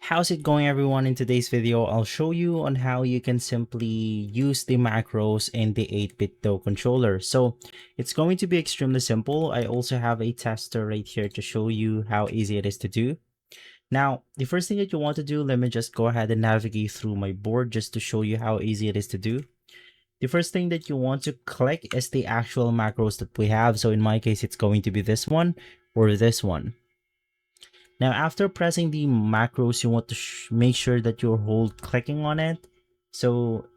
How's it going, everyone? In today's video, I'll show you on how you can simply use the macros in the 8bitdo controller. So it's going to be extremely simple. I also have a tester right here to show you how easy it is to do. Now, the first thing that you want to do, let me just go ahead and navigate through my board just to show you how easy it is to do. The first thing that you want to click is the actual macros that we have. So in my case, it's going to be this one or this one. Now, after pressing the macros, you want to make sure that you hold clicking on it. So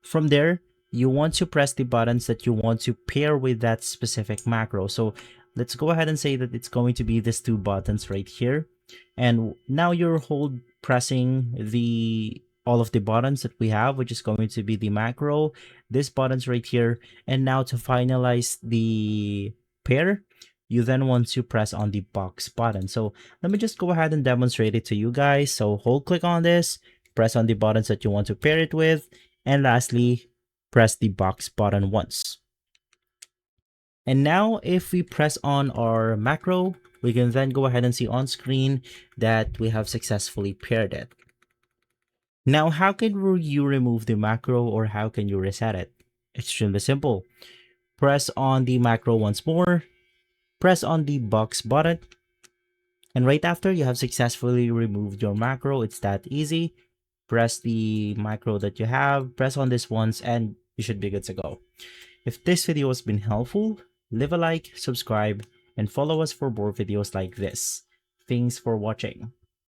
from there, you want to press the buttons that you want to pair with that specific macro. So let's go ahead and say that it's going to be these two buttons right here. And now you're pressing all of the buttons that we have, which is going to be the macro, these buttons right here. And now to finalize the pair, you then want to press on the box button. So let me just go ahead and demonstrate it to you guys. So hold click on this, press on the buttons that you want to pair it with, and lastly, press the box button once. And now if we press on our macro, we can then go ahead and see on screen that we have successfully paired it. Now, how can you remove the macro, or how can you reset it? Extremely simple. Press on the macro once more, press on the box button, and right after you have successfully removed your macro. It's that easy. Press the macro that you have, press on this once, and you should be good to go. If this video has been helpful, leave a like, subscribe, and follow us for more videos like this. Thanks for watching.